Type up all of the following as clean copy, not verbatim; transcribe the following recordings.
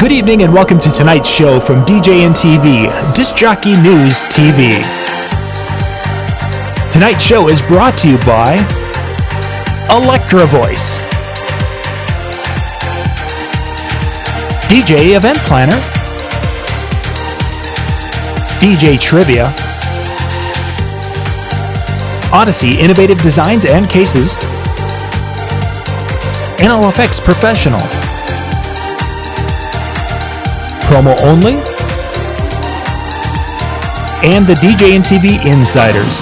Good evening and welcome to tonight's show from DJNTV, Disc Jockey News TV. Tonight's show is brought to you by Electra Voice, DJ Event Planner, DJ Trivia, Odyssey Innovative Designs and Cases, NLFX Professional, Promo Only, and the DJNTV Insiders.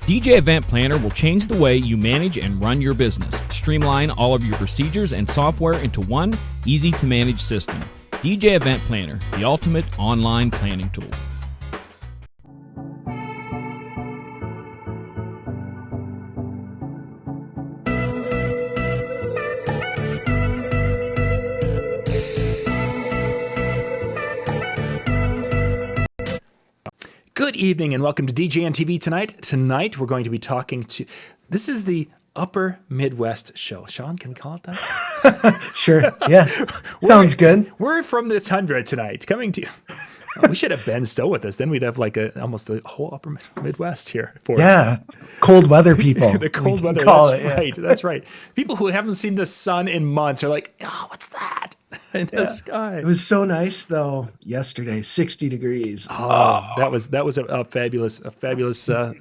DJ Event Planner will change the way you manage and run your business. Streamline all of your procedures and software into one easy-to-manage system. DJ Event Planner, the ultimate online planning tool. Good evening and welcome to DJNTV tonight. Tonight we're going to be talking to, this is the Upper Midwest show. Sean, can we call it that? Sure, yeah. Sounds good. We're from the tundra tonight, coming to you. We should have Ben Stowe with us. Then we'd have like almost a whole Upper Midwest here. Yeah, cold weather people. The cold weather, right. That's right. People who haven't seen the sun in months are like, oh, what's that in the sky? It was so nice though yesterday, 60 degrees. Oh, that was a fabulous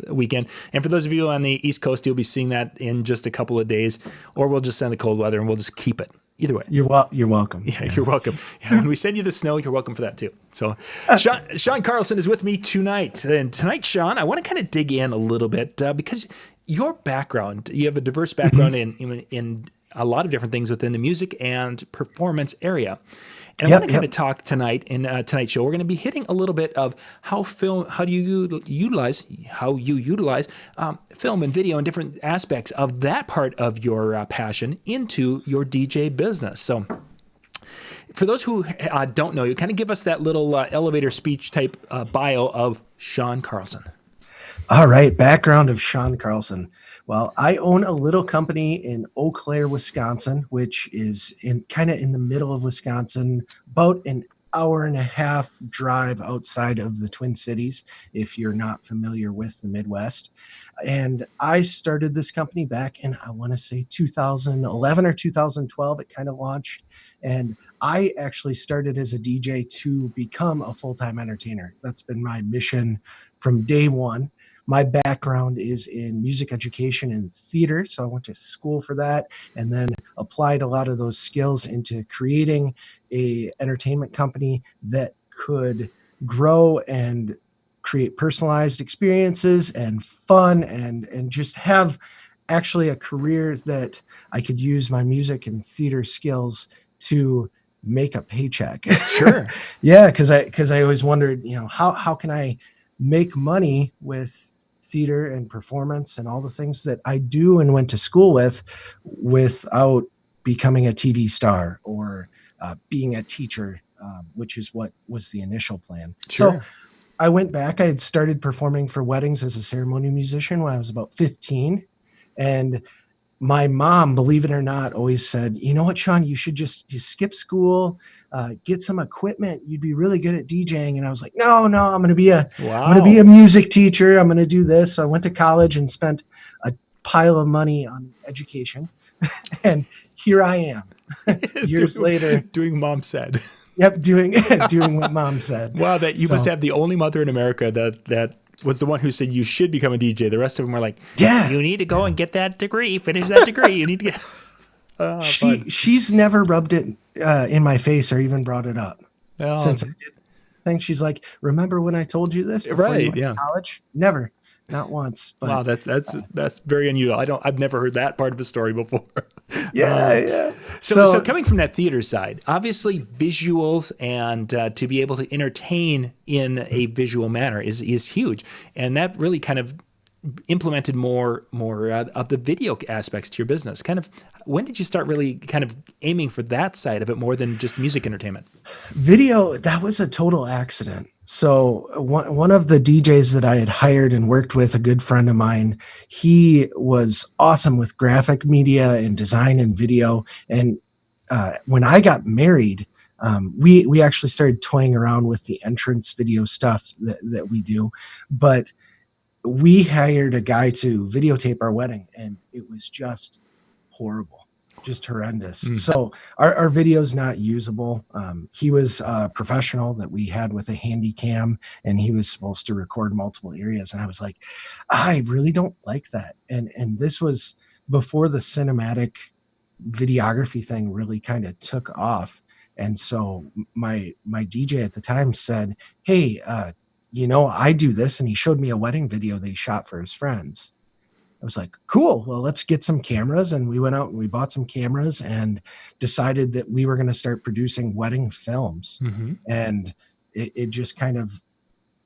weekend. And for those of you on the East Coast, you'll be seeing that in just a couple of days, or we'll just send the cold weather and we'll just keep it. Either way. You're welcome. Yeah, you're welcome. Yeah, when we send you the snow, you're welcome for that too. So Sean Carlson is with me tonight. And tonight, Sean, I want to kind of dig in a little bit because your background, you have a diverse background in a lot of different things within the music and performance area. And I want to kind of talk tonight in tonight's show. We're going to be hitting a little bit of how you utilize film and video and different aspects of that part of your passion into your DJ business. So for those who don't know you, kind of give us that little elevator speech type bio of Sean Carlson. All right, background of Sean Carlson. Well, I own a little company in Eau Claire, Wisconsin, which is kind of in the middle of Wisconsin, about an hour and a half drive outside of the Twin Cities, if you're not familiar with the Midwest. And I started this company back in, I want to say 2011 or 2012, it kind of launched. And I actually started as a DJ to become a full-time entertainer. That's been my mission from day one. My background is in music education and theater, so I went to school for that and then applied a lot of those skills into creating a entertainment company that could grow and create personalized experiences and fun and just have actually a career that I could use my music and theater skills to make a paycheck. Sure. Yeah, because I always wondered, how can I make money with theater and performance and all the things that I do and went to school with without becoming a TV star or being a teacher, which is what was the initial plan. Sure. So I went back. I had started performing for weddings as a ceremony musician when I was about 15. And my mom, believe it or not, always said, you know what, Sean, you should just skip school, get some equipment. You'd be really good at DJing. And I was like, no, I'm going to be a music teacher. I'm going to do this. So I went to college and spent a pile of money on education. And here I am years later. Doing mom said. Yep. Doing what mom said. Wow. That you must have the only mother in America that was the one who said you should become a DJ. The rest of them were like, yeah, you need to go and get that degree, finish that degree. You need to get. She's never rubbed it in my face or even brought it up since I did the thing. She's like, remember when I told you this? Right. You went to college? Never. Not once. But, wow, that's very unusual. I've never heard that part of the story before. Yeah. So coming from that theater side, obviously visuals and to be able to entertain in a visual manner is huge, and that really kind of implemented more of the video aspects to your business. Kind of, when did you start really kind of aiming for that side of it more than just music entertainment? Video, that was a total accident. So one of the DJs that I had hired and worked with, a good friend of mine, he was awesome with graphic media and design and video. And when I got married, we actually started toying around with the entrance video stuff that we do, but we hired a guy to videotape our wedding, and it was just horrible, just horrendous. So our video's not usable. He was a professional that we had with a handy cam, and he was supposed to record multiple areas. And I was like, I really don't like that. And this was before the cinematic videography thing really kind of took off. And so my DJ at the time said, "Hey, I do this," and he showed me a wedding video that he shot for his friends. I was like, cool. Well, let's get some cameras. And we went out and we bought some cameras and decided that we were going to start producing wedding films. And it just kind of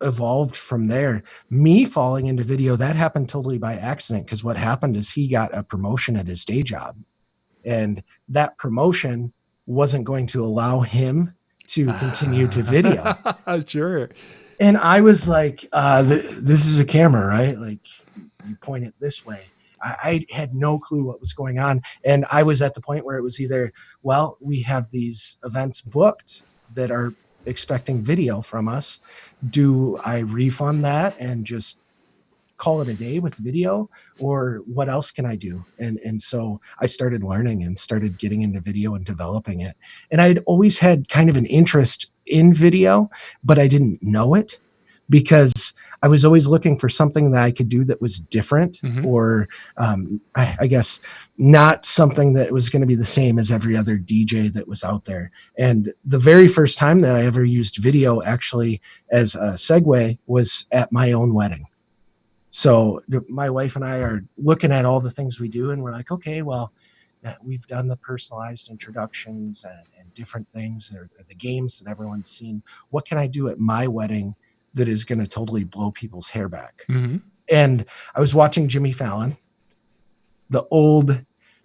evolved from there. Me falling into video, that happened totally by accident, because what happened is he got a promotion at his day job. And that promotion wasn't going to allow him to continue to video. Sure. And I was like, this is a camera, right? Like, you point it this way. I had no clue what was going on. And I was at the point where it was either, well, we have these events booked that are expecting video from us. Do I refund that and just call it a day with video, or what else can I do? And so I started learning and started getting into video and developing it. And I'd always had kind of an interest in video, but I didn't know it, because I was always looking for something that I could do that was different, or I guess not something that was going to be the same as every other DJ that was out there. And the very first time that I ever used video actually as a segue was at my own wedding. So my wife and I are looking at all the things we do, and we're like, okay, well, we've done the personalized introductions and different things, or the games that everyone's seen. What can I do at my wedding that is going to totally blow people's hair back? And I was watching Jimmy Fallon, the old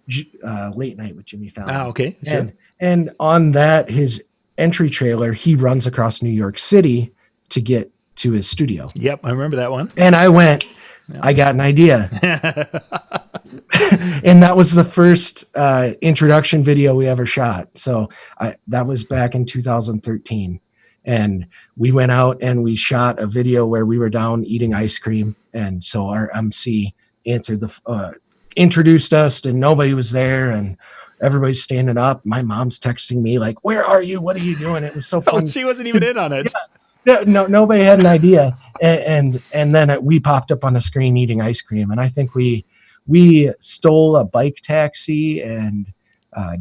Late Night with Jimmy Fallon. Okay. Sure. And on that, his entry trailer, he runs across New York City to get to his studio. Yep. I remember that one. And I went, I got an idea. And that was the first introduction video we ever shot. So that was back in 2013. And we went out and we shot a video where we were down eating ice cream. And so our MC introduced us, and nobody was there, and everybody's standing up. My mom's texting me like, "Where are you? What are you doing?" It was so fun. Oh, she wasn't even in on it. Yeah, no, nobody had an idea. And then we popped up on the screen eating ice cream. And I think we stole a bike taxi and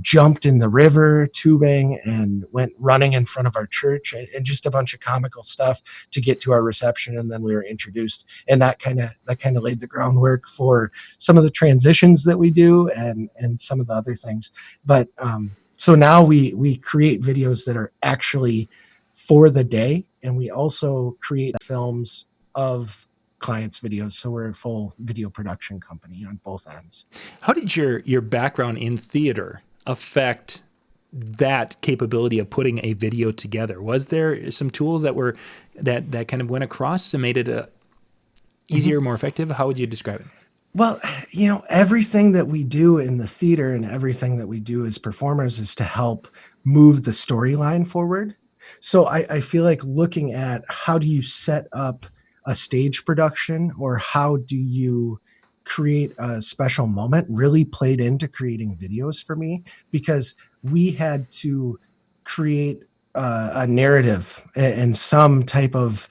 jumped in the river tubing and went running in front of our church, and just a bunch of comical stuff to get to our reception. And then we were introduced, and that kind of laid the groundwork for some of the transitions that we do and some of the other things. But so now we create videos that are actually for the day, and we also create films of clients' videos. So we're a full video production company on both ends. How did your background in theater affect that capability of putting a video together? Was there some tools that kind of went across and made it easier, more effective? How would you describe it? Well, everything that we do in the theater and everything that we do as performers is to help move the storyline forward. So I feel like looking at how do you set up a stage production, or how do you create a special moment, really played into creating videos for me, because we had to create a narrative and some type of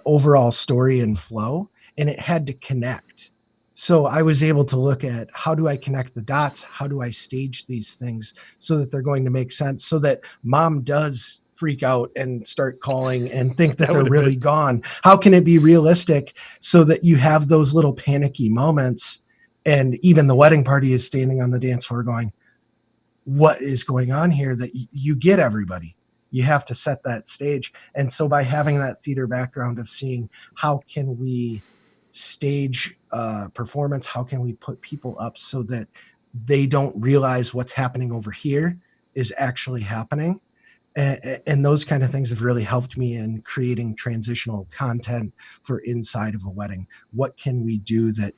overall story and flow, and it had to connect. So I was able to look at, how do I connect the dots? How do I stage these things so that they're going to make sense, so that mom does freak out and start calling and think that they're really gone? How can it be realistic so that you have those little panicky moments, and even the wedding party is standing on the dance floor going, what is going on here? That you get everybody. You have to set that stage. And so by having that theater background of seeing how can we stage performance, how can we put people up so that they don't realize what's happening over here is actually happening, And those kind of things have really helped me in creating transitional content for inside of a wedding. What can we do that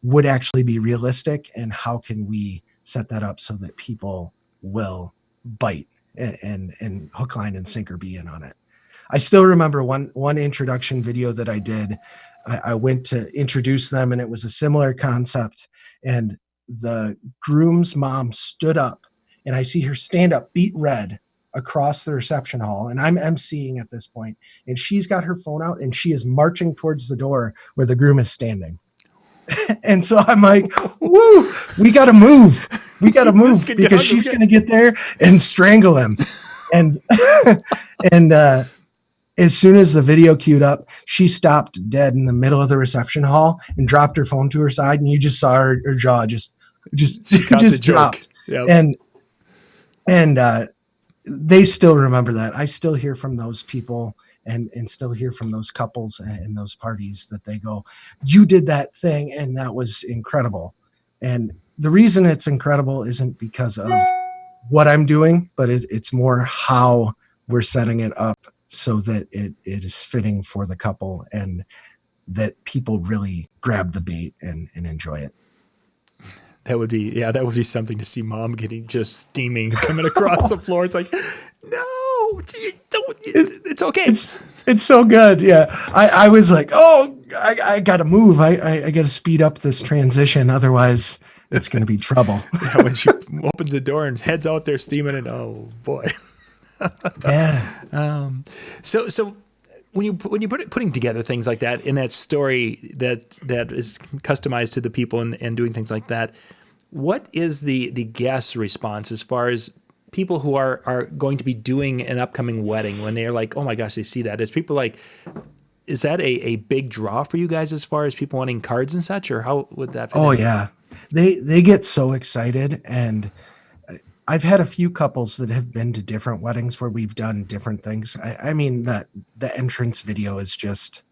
would actually be realistic, and how can we set that up so that people will bite and hook, line, and sinker be in on it? I still remember one introduction video that I did. I went to introduce them, and it was a similar concept. And the groom's mom stood up, and I see her stand up, beat red, across the reception hall. And I'm emceeing at this point, and she's got her phone out, and she is marching towards the door where the groom is standing. And so I'm like, woo, we got to move. We got to move because she's going to get there and strangle him. And, and, as soon as the video queued up, she stopped dead in the middle of the reception hall and dropped her phone to her side. And you just saw her jaw just dropped. Yep. And they still remember that. I still hear from those people and still hear from those couples and those parties that they go, you did that thing, and that was incredible. And the reason it's incredible isn't because of what I'm doing, but it's more how we're setting it up so that it is fitting for the couple, and that people really grab the bait and enjoy it. That would be something to see mom getting just steaming coming across the floor. It's like, no, it's okay. It's so good. Yeah. I was like, oh, I got to move. I got to speed up this transition. Otherwise it's going to be trouble. Yeah, when she opens the door and heads out there steaming, and oh boy. Yeah. So when you putting together things like that in that story that is customized to the people and doing things like that, what is the guest response as far as people who are going to be doing an upcoming wedding when they're like, oh my gosh, they see that? Is people like, is that a big draw for you guys as far as people wanting cards and such, or how would that fit in? Yeah. They get so excited, and I've had a few couples that have been to different weddings where we've done different things. I mean, the entrance video is just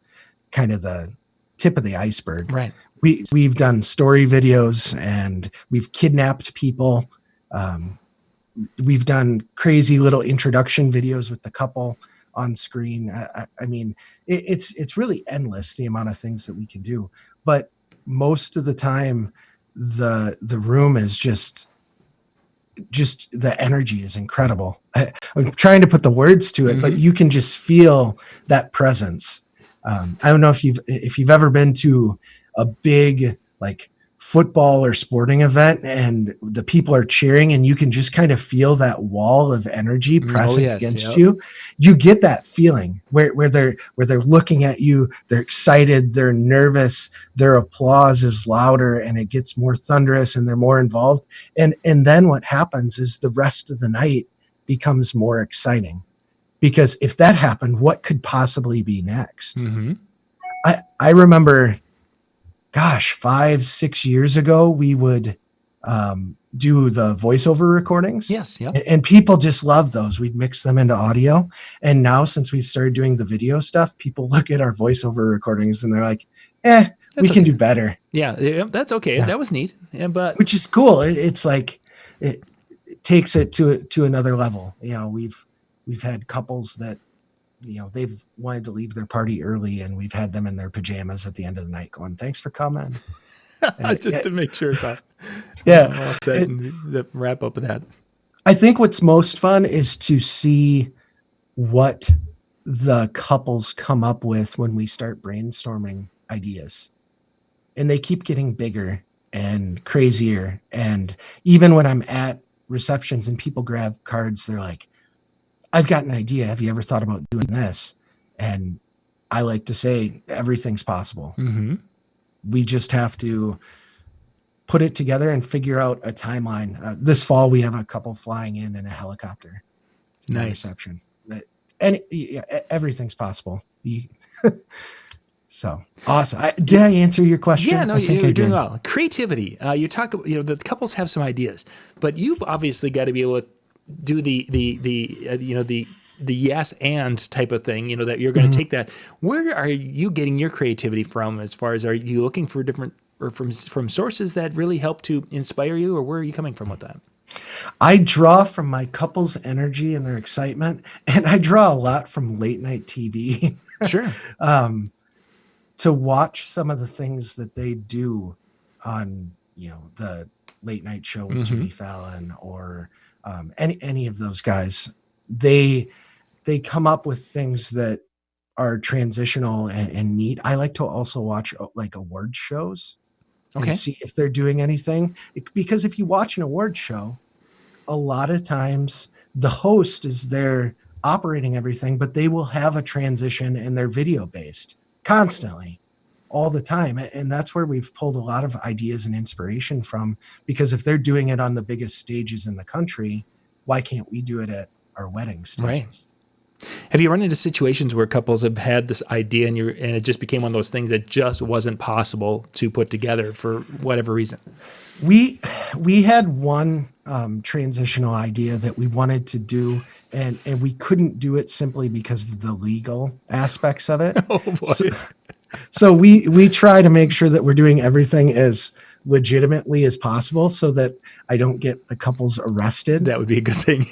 kind of the tip of the iceberg. Right. We've done story videos, and we've kidnapped people. We've done crazy little introduction videos with the couple on screen. I mean, it's really endless, the amount of things that we can do. But most of the time, the room is just the energy is incredible. I'm trying to put the words to it, but you can just feel that presence. I don't know if you've ever been to a big like football or sporting event and the people are cheering, and you can just kind of feel that wall of energy pressing against you. You get that feeling where they're looking at you, they're excited, they're nervous, their applause is louder, and it gets more thunderous, and they're more involved. And then what happens is the rest of the night becomes more exciting, because if that happened, what could possibly be next? I remember, gosh, 5-6 years ago, we would do the voiceover recordings. Yes. Yep. And people just love those. We'd mix them into audio. And now, since we've started doing the video stuff, people look at our voiceover recordings and they're like, we can do better. Yeah, that's okay. Yeah. That was neat. Yeah, but which is cool. It's like, it takes it to another level. You know, we've had couples that, you know, they've wanted to leave their party early, and we've had them in their pajamas at the end of the night going, thanks for coming. Just to make sure it's all set and wrap up with that. I think what's most fun is to see what the couples come up with when we start brainstorming ideas. And they keep getting bigger and crazier. And even when I'm at receptions and people grab cards, they're like, I've got an idea. Have you ever thought about doing this? And I like to say, everything's possible. We just have to put it together and figure out a timeline. This fall, we have a couple flying in a helicopter. Nice. Reception. And everyth's possible. So awesome. Did I answer your question? Yeah, no, you're doing well. Creativity. You talk about, the couples have some ideas, but you've obviously got to be able to do the yes and type of thing, that you're going to take that. Where are you getting your creativity from? As far as, are you looking for different, or from sources that really help to inspire you, or where are you coming from with that? I draw from my couple's energy and their excitement, and I draw a lot from late night TV. Sure. To watch some of the things that they do on, the late night show with Mm-hmm. Jimmy Fallon or any of those guys, they come up with things that are transitional and neat. I like to also watch like award shows and Okay. see if they're doing anything, because if you watch an award show, a lot of times the host is there operating everything, but they will have a transition and they're video based constantly all the time. And that's where we've pulled a lot of ideas and inspiration from, because if they're doing it on the biggest stages in the country, why can't we do it at our wedding Right. stages? Have you run into situations where couples have had this idea and it just became one of those things that just wasn't possible to put together for whatever reason? We had one transitional idea that we wanted to do, and we couldn't do it simply because of the legal aspects of it. Oh boy. So we try to make sure that we're doing everything as legitimately as possible, so that I don't get the couples arrested That would be a good thing.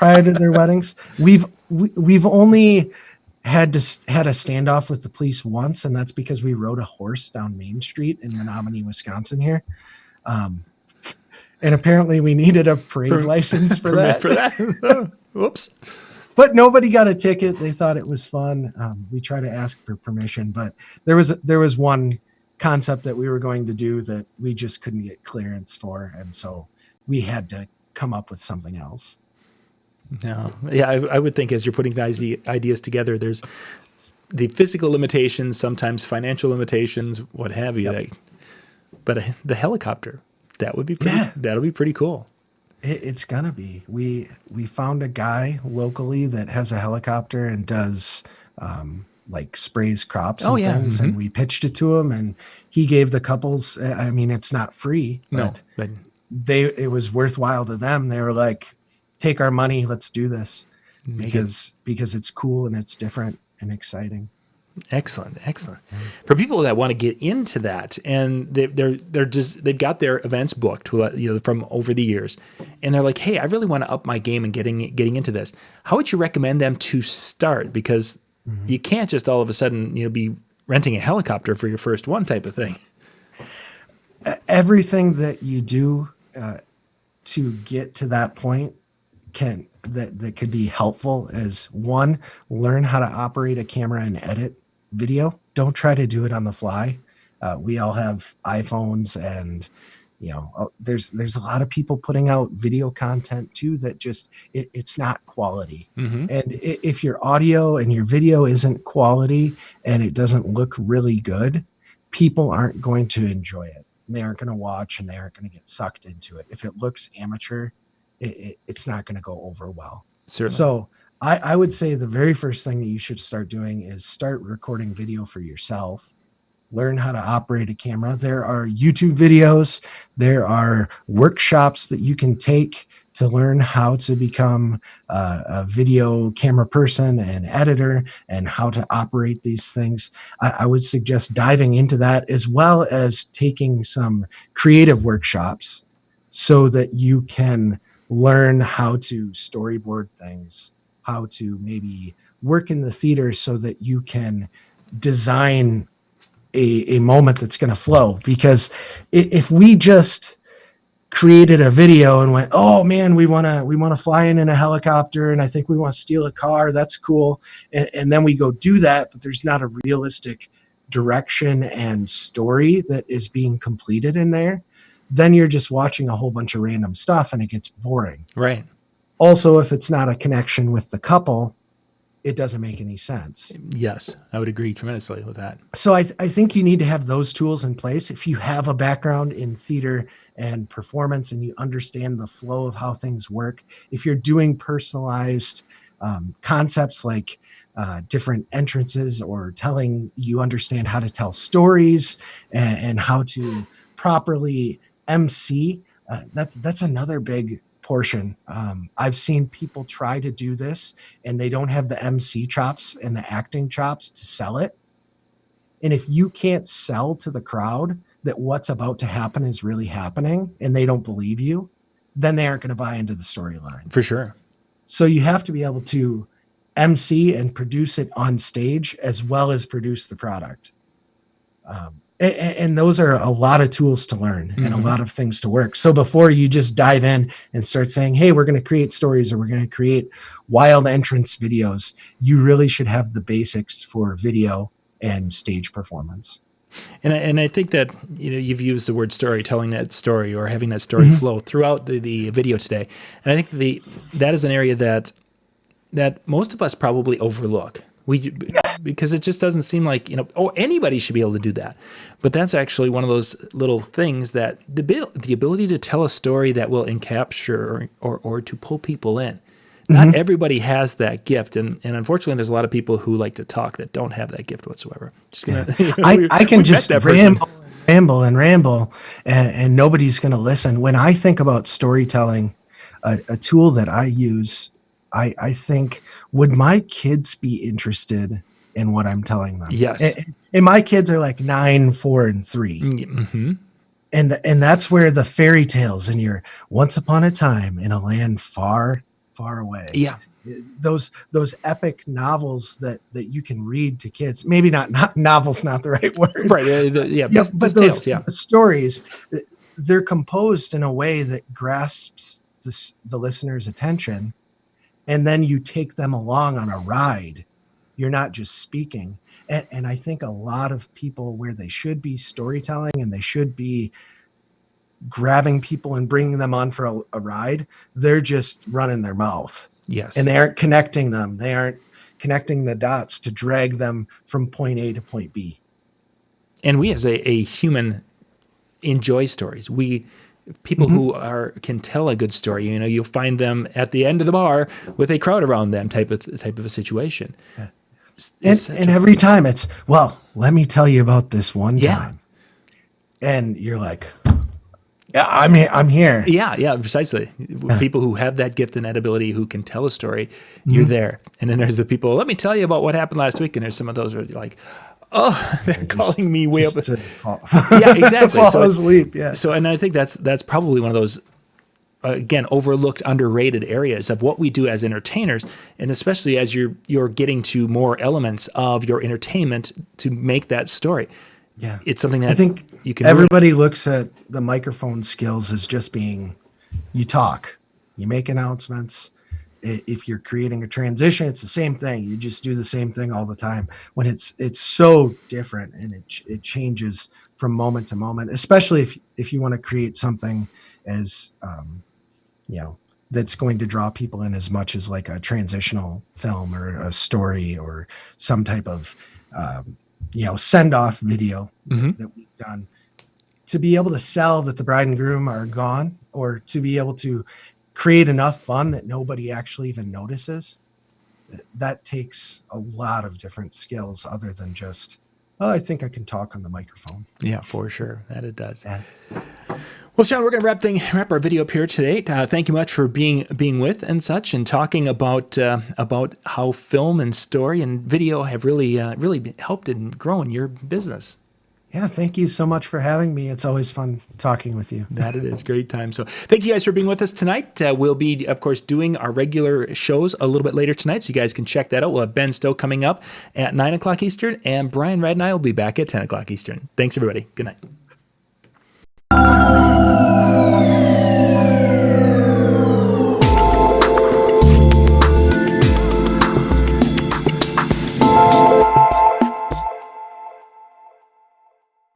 prior to their weddings. We've only had a standoff with the police once, and that's because we rode a horse down Main Street in Menominee, Wisconsin here. And apparently we needed a parade license for Permit that. for that. Whoops. But nobody got a ticket. They thought it was fun. We tried to ask for permission, but there was one concept that we were going to do that we just couldn't get clearance for, and so we had to come up with something else. No. Yeah, I would think as you're putting the ideas together, there's the physical limitations, sometimes financial limitations, what have you. Yep. But the helicopter, that'll be pretty cool. It's gonna be. We found a guy locally that has a helicopter and does like sprays crops and things, and we pitched it to him, and he gave the couples. I mean, it's not free, but it was worthwhile to them. They were like, "Take our money, let's do this," because it's cool and it's different and exciting. Excellent. For people that want to get into that, and they've got their events booked, from over the years, and they're like, "Hey, I really want to up my game and getting into this." How would you recommend them to start? Because you can't just all of a sudden, be renting a helicopter for your first one type of thing. Everything that you do to get to that point that could be helpful is, one, learn how to operate a camera and edit video. Don't try to do it on the fly. We all have iPhones, and there's a lot of people putting out video content too that just it's not quality. Mm-hmm. And if your audio and your video isn't quality and it doesn't look really good, people aren't going to enjoy it. They aren't going to watch, and they aren't going to get sucked into it. If it looks amateur, it's not going to go over well. Certainly. So I would say the very first thing that you should start doing is start recording video for yourself. Learn how to operate a camera. There are YouTube videos. There are workshops that you can take to learn how to become a video camera person and editor, and how to operate these things. I would suggest diving into that, as well as taking some creative workshops so that you can learn how to storyboard things, how to maybe work in the theater so that you can design a moment that's going to flow. Because if we just created a video and went, "Oh man, we want to fly in a helicopter, and I think we want to steal a car, that's cool," and then we go do that, but there's not a realistic direction and story that is being completed in there, then you're just watching a whole bunch of random stuff and it gets boring. Right. Also, if it's not a connection with the couple, it doesn't make any sense. Yes, I would agree tremendously with that. So I think you need to have those tools in place. If you have a background in theater and performance and you understand the flow of how things work, if you're doing personalized concepts like different entrances, or you understand how to tell stories and how to properly MC, that's another big portion. I've seen people try to do this and they don't have the MC chops and the acting chops to sell it. And if you can't sell to the crowd that what's about to happen is really happening, and they don't believe you, then they aren't going to buy into the storyline. For sure. So you have to be able to MC and produce it on stage as well as produce the product. And those are a lot of tools to learn and a lot of things to work. So before you just dive in and start saying, hey, we're going to create stories or we're going to create wild entrance videos, you really should have the basics for video and stage performance. And I think that, you know, you've used the word story, telling that story or having that story flow throughout the video today. And I think that is an area that most of us probably overlook. Because it just doesn't seem like, you know, anybody should be able to do that. But that's actually one of those little things that the ability to tell a story that will encapture or to pull people in. Not everybody has that gift, and unfortunately, there's a lot of people who like to talk that don't have that gift whatsoever. Just gonna, I can just ramble, and nobody's going to listen. When I think about storytelling, a tool that I use, I think, would my kids be interested in what I'm telling them? Yes. And my kids are like 9, 4, and 3. And that's where the fairy tales and your once upon a time in a land far, far away. Yeah. Those epic novels that you can read to kids. Maybe not novels, not the right word. Right. But those stories, they're composed in a way that grasps the listener's attention. And then you take them along on a ride. You're not just speaking. And I think a lot of people, where they should be storytelling and they should be grabbing people and bringing them on for a ride, they're just running their mouth. Yes. And they aren't connecting them. They aren't connecting the dots to drag them from point A to point B. And we as a human enjoy stories. People who can tell a good story, you know, you'll find them at the end of the bar with a crowd around them type of a situation. Yeah. And every time it's, well, let me tell you about this one time. And you're like, yeah, I'm here. Yeah, precisely. People who have that gift and that ability, who can tell a story, you're there. And then there's the people, let me tell you about what happened last week. And there's some of those where you're like, oh, they're calling me way up. Yeah, exactly. Fall asleep. Yeah. So, and I think that's probably one of those, again, overlooked, underrated areas of what we do as entertainers, and especially as you're getting to more elements of your entertainment to make that story. Yeah, it's something that I think you can. Everybody looks at the microphone skills as just being, you talk, you make announcements. If you're creating a transition, it's the same thing. You just do the same thing all the time. When it's so different and it changes from moment to moment, especially if you want to create something as that's going to draw people in as much as like a transitional film or a story or some type of send off video that we've done, to be able to sell that the bride and groom are gone, or to be able to create enough fun that nobody actually even notices. That takes a lot of different skills other than just, I think I can talk on the microphone. Yeah, for sure. That it does. Yeah. Well, Sean, we're going to wrap our video up here today. Thank you much for being with and such, and talking about how film and story and video have really helped and grown your business. Yeah, thank you so much for having me. It's always fun talking with you. That it is. Great time. So thank you guys for being with us tonight. We'll be, of course, doing our regular shows a little bit later tonight, so you guys can check that out. We'll have Ben Stowe coming up at 9 o'clock Eastern, and Brian Rad and I will be back at 10 o'clock Eastern. Thanks, everybody. Good night.